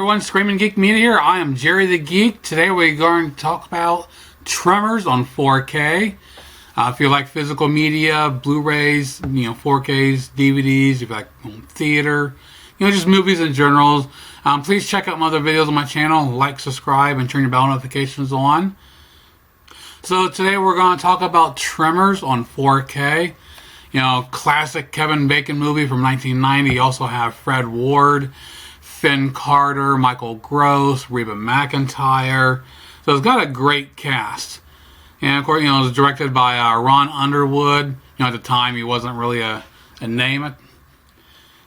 everyone, Screaming Geek Media here. I am Jerry the Geek. Today we're going to talk about Tremors on 4K. If you like physical media, Blu-rays, 4Ks, DVDs, if you like home theater, just movies in general, please check out my other videos on my channel. Like, subscribe, and turn your bell notifications on. So today we're going to talk about Tremors on 4K. Classic Kevin Bacon movie from 1990. You also have Fred Ward, Finn Carter, Michael Gross, Reba McEntire. So it's got a great cast. And of course, it was directed by Ron Underwood. At the time, he wasn't really a name.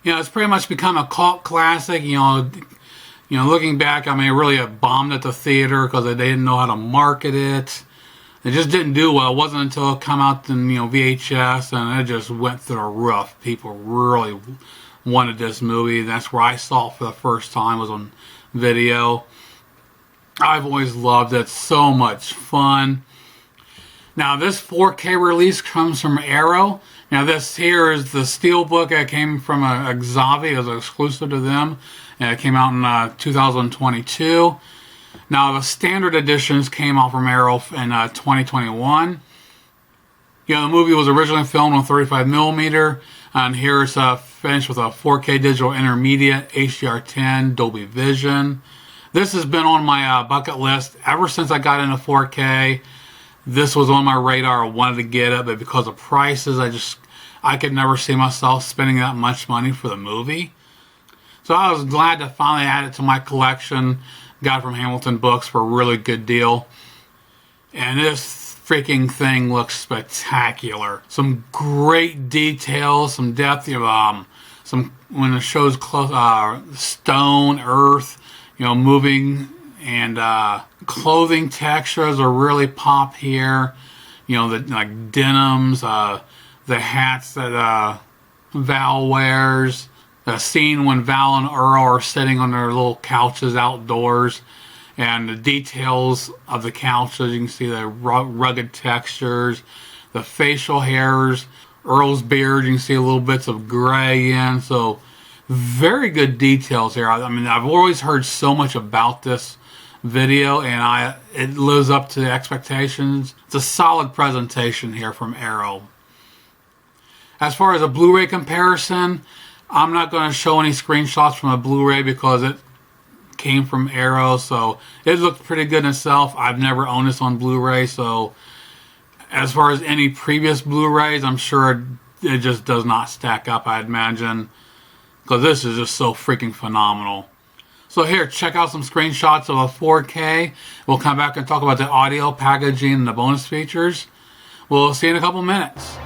It's pretty much become a cult classic. Looking back, it really bombed at the theater because they didn't know how to market it. It just didn't do well. It wasn't until it came out in VHS, and it just went through the roof. People really wanted this movie. That's where I saw it for the first time, was on video. I've always loved it. So much fun. Now this 4K release comes from Arrow. Now this here is the steelbook that came from Xavi. It was exclusive to them. And it came out in 2022. Now the standard editions came out from Arrow in 2021. The movie was originally filmed on 35mm. And here it's finished with a 4K digital intermediate, HDR10, Dolby Vision. This has been on my bucket list ever since I got into 4K. This was on my radar. I wanted to get it, but because of prices, I could never see myself spending that much money for the movie. So I was glad to finally add it to my collection. Got it from Hamilton Books for a really good deal. And this freaking thing looks spectacular. Some great details, some depth, when it shows stone, earth, moving, and clothing textures are really pop here. The denims, the hats that Val wears, the scene when Val and Earl are sitting on their little couches outdoors. And the details of the couches, you can see the rugged textures, the facial hairs, Earl's beard, you can see a little bits of gray in. So very good details here. I've always heard so much about this video, and it lives up to the expectations. It's a solid presentation here from Arrow. As far as a Blu-ray comparison, I'm not going to show any screenshots from a Blu-ray because it came from Arrow, so it looked pretty good in itself. I've never owned this on Blu-ray, so as far as any previous Blu-rays, I'm sure it just does not stack up, I'd imagine, because this is just so freaking phenomenal. So here, check out some screenshots of a 4K. We'll come back and talk about the audio, packaging, and the bonus features. We'll see you in a couple minutes.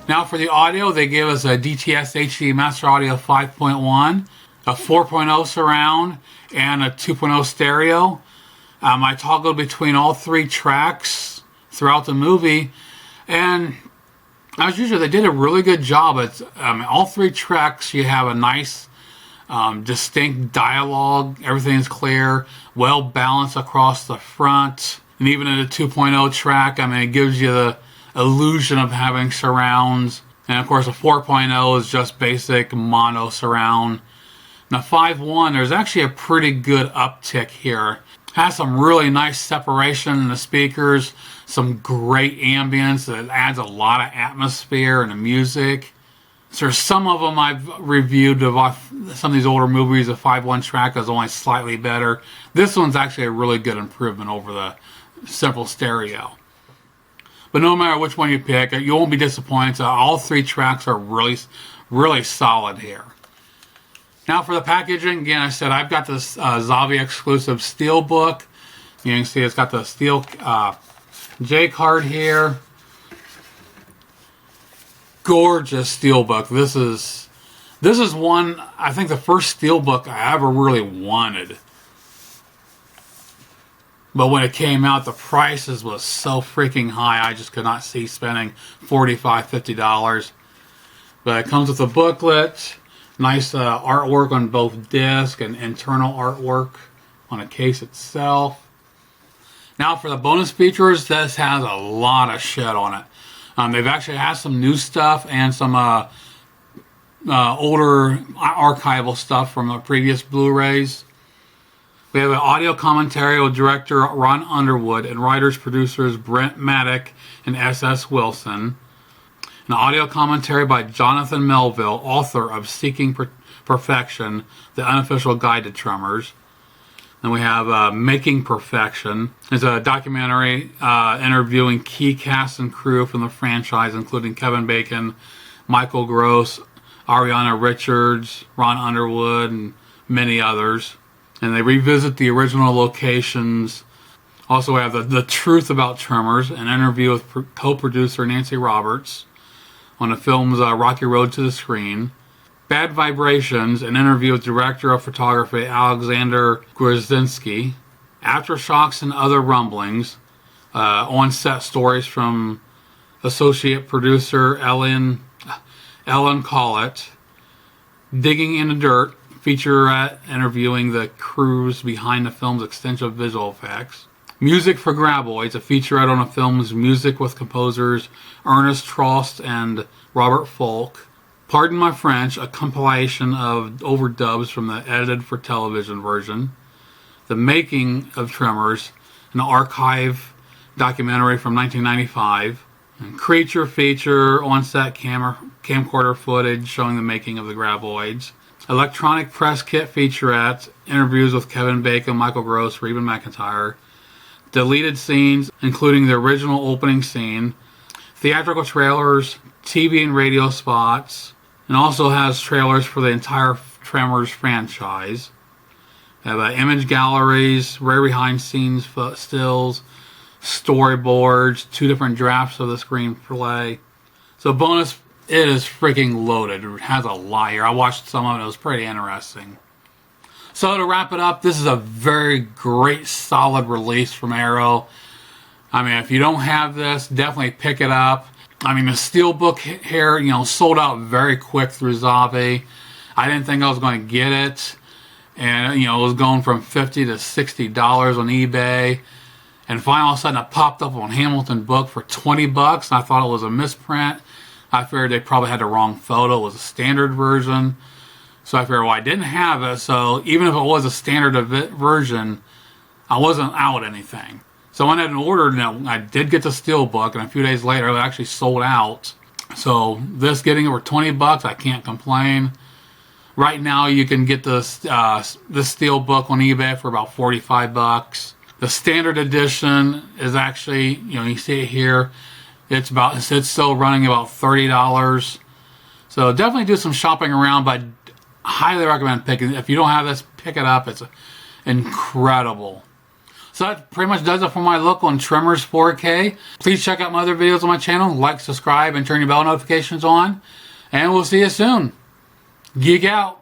Now for the audio, they gave us a DTS HD Master Audio 5.1, a 4.0 surround, and a 2.0 stereo. I toggled between all three tracks throughout the movie, and as usual, they did a really good job. It's all three tracks, you have a nice, distinct dialogue. Everything's clear, well balanced across the front. And even in the 2.0 track, it gives you the illusion of having surrounds. And of course, a 4.0 is just basic mono surround. Now 5.1, there's actually a pretty good uptick here. Has some really nice separation in the speakers, some great ambience that adds a lot of atmosphere and the music. So some of them I've reviewed of some of these older movies. The 5.1 track is only slightly better. This one's actually a really good improvement over the simple stereo. But no matter which one you pick, you won't be disappointed. So all three tracks are really solid here. Now for the packaging, again, I said I've got this Zavvi exclusive Steelbook. You can see it's got the steel J card here. Gorgeous Steelbook. This is one, I think the first Steelbook I ever really wanted. But when it came out, the prices was so freaking high, I just could not see spending $45, $50. But it comes with a booklet, nice artwork on both disc and internal artwork on the case itself. Now for the bonus features, this has a lot of shit on it. They've actually had some new stuff and some older archival stuff from the previous Blu-rays. We have an audio commentary with director Ron Underwood and writers-producers Brent Maddock and S.S. Wilson. An audio commentary by Jonathan Melville, author of Seeking Perfection, the unofficial guide to Tremors. Then we have Making Perfection. It's a documentary interviewing key cast and crew from the franchise, including Kevin Bacon, Michael Gross, Ariana Richards, Ron Underwood, and many others. And they revisit the original locations. Also, we have the Truth About Tremors, an interview with co-producer Nancy Roberts on the film's Rocky Road to the Screen. Bad Vibrations, an interview with director of photography Alexander Grzinski. Aftershocks and Other Rumblings, on-set stories from associate producer Ellen Collett. Digging in the Dirt, featurette interviewing the crews behind the film's extensive visual effects. Music for Graboids, a featurette on the film's music with composers Ernest Trost and Robert Folk. Pardon My French, a compilation of overdubs from the edited for television version. The Making of Tremors, an archive documentary from 1995. And Creature feature, on-set camcorder footage showing the making of the Graboids. Electronic Press Kit featurette, interviews with Kevin Bacon, Michael Gross, Reba McEntire. Deleted scenes, including the original opening scene. Theatrical trailers, TV and radio spots, and also has trailers for the entire Tremors franchise. They have image galleries, rare behind-scenes stills, storyboards, 2 different drafts of the screenplay. So bonus, it is freaking loaded. It has a lot here. I watched some of it. It was pretty interesting. So to wrap it up, this is a very great, solid release from Arrow. I mean, if you don't have this, definitely pick it up. I mean, the Steelbook here, sold out very quick through Zavvi. I didn't think I was going to get it. And, it was going from $50 to $60 on eBay. And finally, all of a sudden, it popped up on Hamilton Book for $20. And I thought it was a misprint. I figured they probably had the wrong photo. It was a standard version. So I figured, well, I didn't have it. So even if it was a standard version, I wasn't out anything. So I went ahead and ordered, and I did get the Steelbook, and a few days later, it actually sold out. So this getting it for $20, I can't complain. Right now, you can get this Steelbook on eBay for about $45. The standard edition is actually, you see it here. It's still running about $30. So definitely do some shopping around, but I highly recommend picking it. If you don't have this, pick it up. It's incredible. So that pretty much does it for my look on Tremors 4K. Please check out my other videos on my channel. Like, subscribe, and turn your bell notifications on. And we'll see you soon. Geek out.